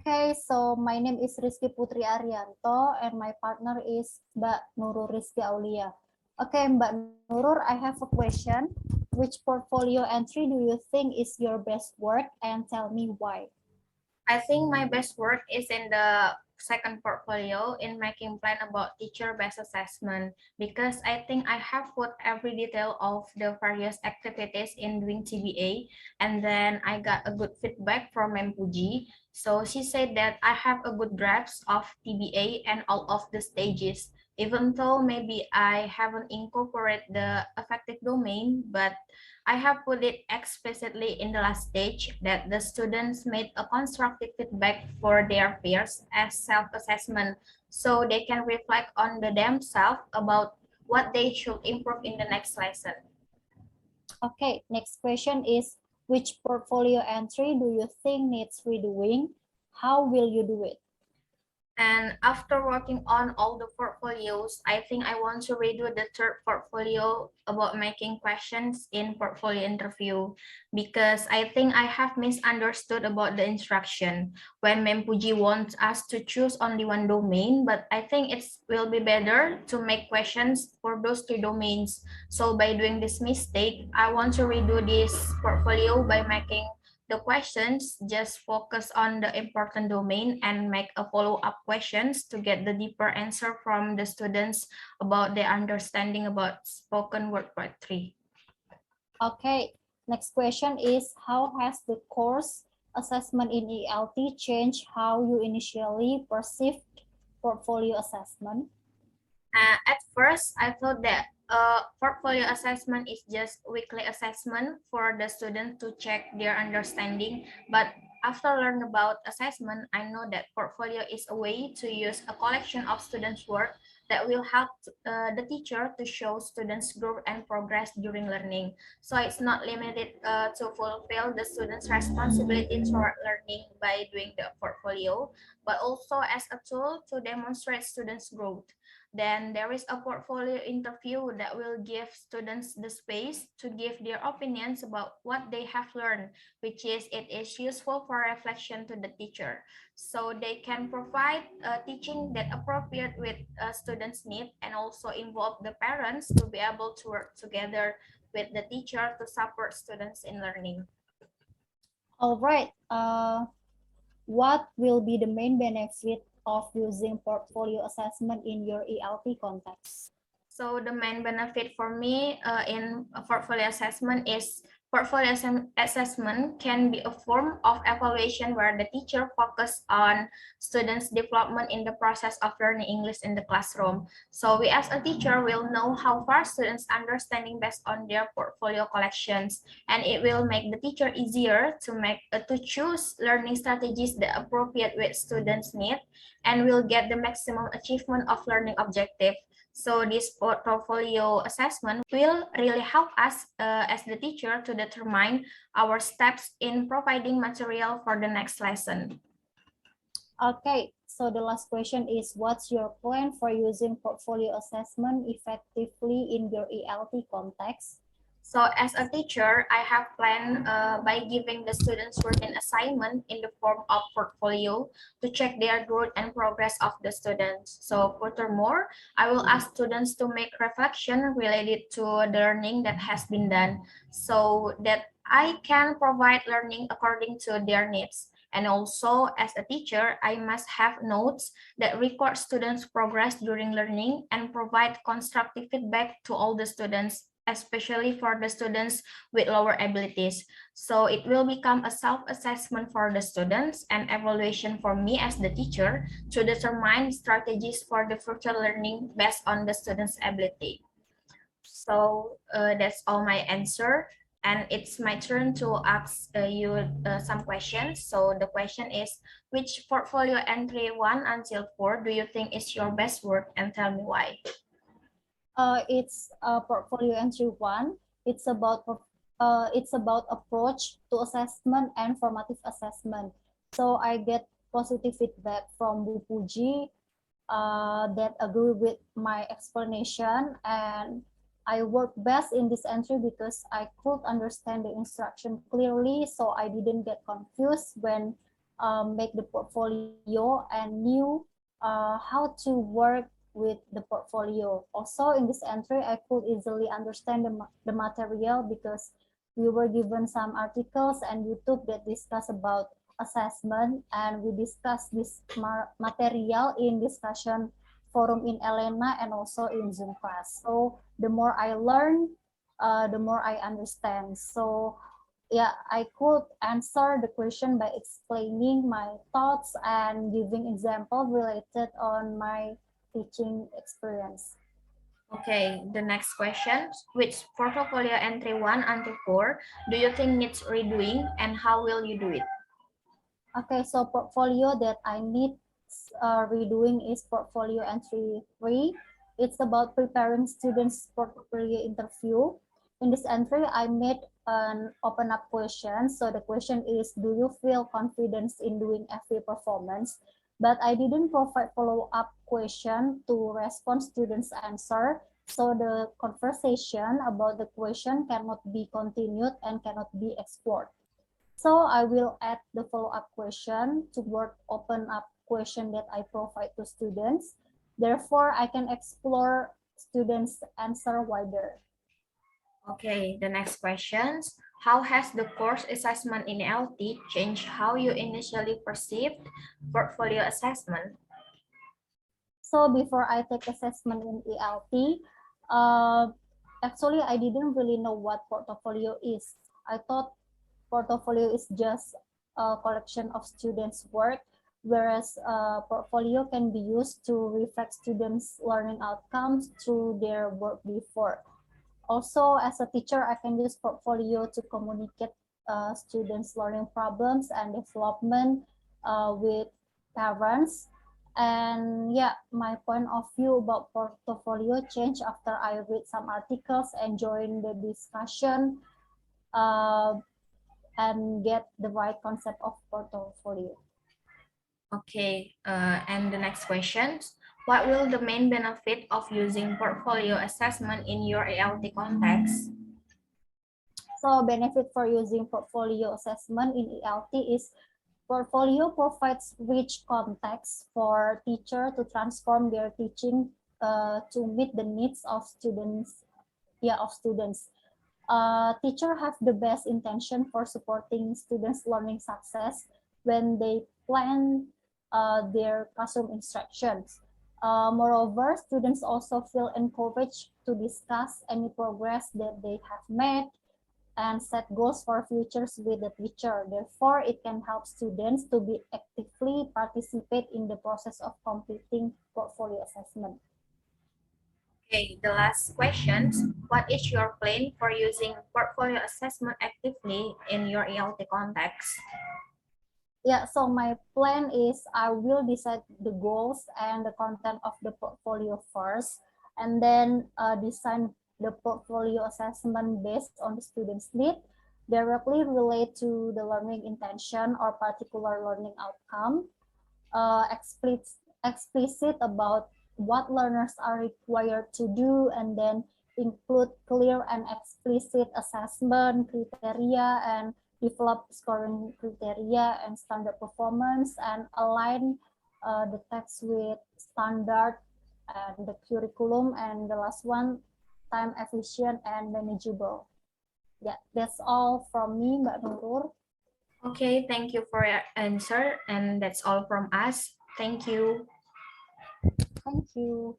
Okay, so my name is Rizky Putri Arianto and my partner is Mbak Nurul Rizky Aulia. Okay, Mbak Nurul, I have a question. Which portfolio entry do you think is your best work and tell me why? I think my best work is in the second portfolio in making plan about teacher-based assessment because I think I have put every detail of the various activities in doing TBA, and then I got a good feedback from Mempuji. So she said that I have a good grasp of TBA and all of the stages. Even though maybe I haven't incorporated the affective domain, but I have put it explicitly in the last stage that the students made a constructive feedback for their peers as self-assessment so they can reflect on themselves about what they should improve in the next lesson. Okay, next question is, which portfolio entry do you think needs redoing? How will you do it? And after working on all the portfolios, I think I want to redo the third portfolio about making questions in portfolio interview because I think I have misunderstood about the instruction when Mempuji wants us to choose only one domain, but I think it will be better to make questions for those two domains. So by doing this mistake, I want to redo this portfolio by making the questions just focus on the important domain and make a follow-up questions to get the deeper answer from the students about their understanding about spoken word part 3. Okay, next question is, how has the course assessment in ELT changed how you initially perceived portfolio assessment? At first, I thought that portfolio assessment is just weekly assessment for the student to check their understanding. But after learning about assessment, I know that portfolio is a way to use a collection of students' work that will help the teacher to show students' growth and progress during learning. So it's not limited to fulfill the students' responsibility toward learning by doing the portfolio, but also as a tool to demonstrate students' growth. Then there is a portfolio interview that will give students the space to give their opinions about what they have learned, which is it is useful for reflection to the teacher. So they can provide teaching that appropriate with students' need and also involve the parents to be able to work together with the teacher to support students in learning. All right. What will be the main benefit of using portfolio assessment in your ELT context? So the main benefit for me in a portfolio assessment is portfolio assessment can be a form of evaluation where the teacher focus on students' development in the process of learning English in the classroom. So we as a teacher will know how far students understanding based on their portfolio collections, and it will make the teacher easier to choose learning strategies that appropriate with students' need and will get the maximum achievement of learning objective. So this portfolio assessment will really help us as the teacher to determine our steps in providing material for the next lesson. Okay, so the last question is, what's your plan for using portfolio assessment effectively in your ELT context? So as a teacher, I have planned by giving the students certain assignment in the form of portfolio to check their growth and progress of the students. So furthermore, I will ask students to make reflection related to the learning that has been done so that I can provide learning according to their needs. And also, as a teacher, I must have notes that record students' progress during learning and provide constructive feedback to all the students, especially for the students with lower abilities. So it will become a self-assessment for the students and evaluation for me as the teacher to determine strategies for the future learning based on the students' ability. So that's all my answer. And it's my turn to ask you some questions. So the question is, which portfolio entry 1 until 4 do you think is your best work, and tell me why? It's portfolio entry one. It's about approach to assessment and formative assessment. So I get positive feedback from Bu Puji that agree with my explanation, and I work best in this entry because I could understand the instruction clearly, so I didn't get confused when make the portfolio and knew how to work with the portfolio. Also, in this entry, I could easily understand the material because we were given some articles and YouTube that discuss about assessment, and we discuss this material in discussion forum in Elena and also in Zoom class. So the more I learn, the more I understand. So yeah, I could answer the question by explaining my thoughts and giving example related on my teaching experience. Okay, the next question. Which portfolio entry 1 until 4 do you think needs redoing and how will you do it? Okay, so portfolio that I need redoing is portfolio entry 3. It's about preparing students portfolio interview. In this entry, I made an open up question. So the question is, do you feel confident in doing FA performance? But I didn't provide follow up question to respond students' answer. So the conversation about the question cannot be continued and cannot be explored. So I will add the follow-up question toward open up question that I provide to students. Therefore, I can explore students' answer wider. Okay, the next questions. How has the course assessment in LT changed how you initially perceived portfolio assessment? So before I take assessment in ELT, uh, actually I didn't really know what portfolio is. I thought portfolio is just a collection of students' work, whereas portfolio can be used to reflect students' learning outcomes through their work before. Also, as a teacher, I can use portfolio to communicate students' learning problems and development with parents. And yeah, my point of view about portfolio changed after I read some articles and join the discussion uh, and get the right concept of portfolio. Okay, and the next questions. What will the main benefit of using portfolio assessment in your ALT context? So benefit for using portfolio assessment in ELT is portfolio provides rich context for teacher to transform their teaching to meet the needs of students. Teacher have the best intention for supporting students' learning success when they plan their classroom instructions. Moreover, students also feel encouraged to discuss any progress that they have made and set goals for futures with the teacher. Therefore, it can help students to be actively participate in the process of completing portfolio assessment. Okay, the last questions. What is your plan for using portfolio assessment actively in your ELT context? Yeah, so my plan is I will decide the goals and the content of the portfolio first, and then design the portfolio assessment based on the student's need, directly relate to the learning intention or particular learning outcome, explicit about what learners are required to do, and then include clear and explicit assessment criteria and develop scoring criteria and standard performance and align the text with standard and the curriculum, and the last one, time efficient and manageable. Yeah, that's all from me, Mbak Nurul. Okay, thank you for your answer, and that's all from us. Thank you. Thank you.